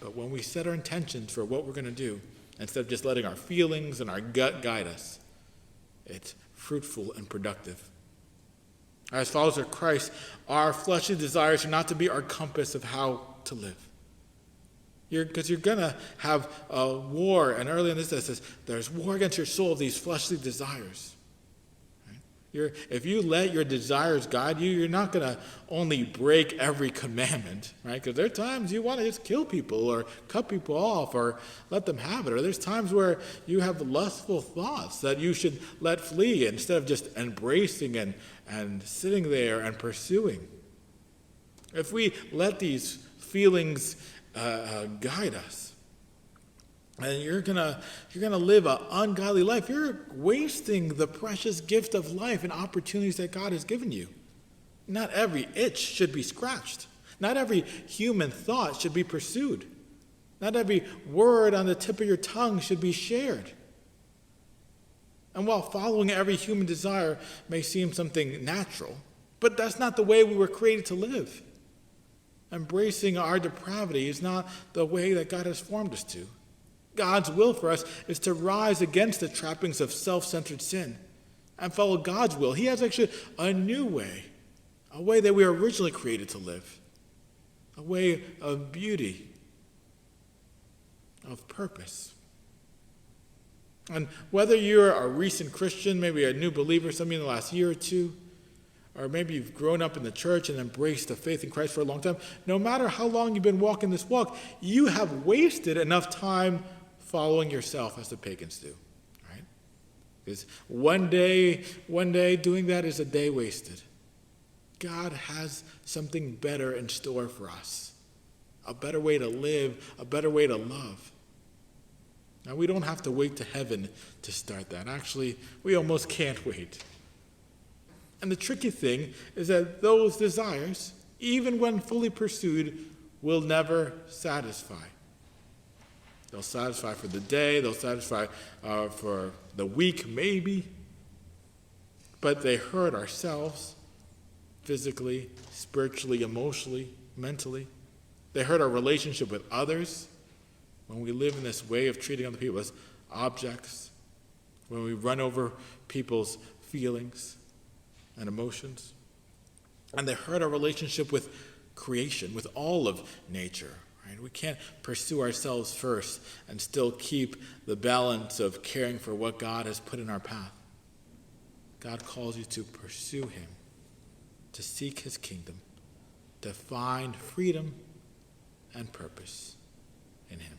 But when we set our intentions for what we're going to do, instead of just letting our feelings and our gut guide us, it's fruitful and productive. As followers of Christ, our fleshly desires are not to be our compass of how to live. Because you're going to have a war, and early in this it says, there's war against your soul of these fleshly desires. Right? If you let your desires guide you, you're not going to only break every commandment, right? Because there are times you want to just kill people or cut people off or let them have it. Or there's times where you have lustful thoughts that you should let flee instead of just embracing and sitting there and pursuing. If we let these feelings guide us, and you're gonna live an ungodly life. You're wasting the precious gift of life and opportunities that God has given you. Not every itch should be scratched. Not every human thought should be pursued. Not every word on the tip of your tongue should be shared. And while following every human desire may seem something natural, but that's not the way we were created to live. Embracing our depravity is not the way that God has formed us to. God's will for us is to rise against the trappings of self-centered sin and follow God's will. He has actually a new way, a way that we were originally created to live, a way of beauty, of purpose. And whether you're a recent Christian, maybe a new believer, some of you in the last year or two, or maybe you've grown up in the church and embraced the faith in Christ for a long time, no matter how long you've been walking this walk, you have wasted enough time following yourself as the pagans do, right? Because one day doing that is a day wasted. God has something better in store for us, a better way to live, a better way to love. Now, we don't have to wait to heaven to start that. Actually, we almost can't wait. And the tricky thing is that those desires, even when fully pursued, will never satisfy. They'll satisfy for the day, they'll satisfy for the week maybe, but they hurt ourselves physically, spiritually, emotionally, mentally. They hurt our relationship with others when we live in this way of treating other people as objects, when we run over people's feelings and emotions. And they hurt our relationship with creation, with all of nature. Right? We can't pursue ourselves first and still keep the balance of caring for what God has put in our path. God calls you to pursue him, to seek his kingdom, to find freedom and purpose in him.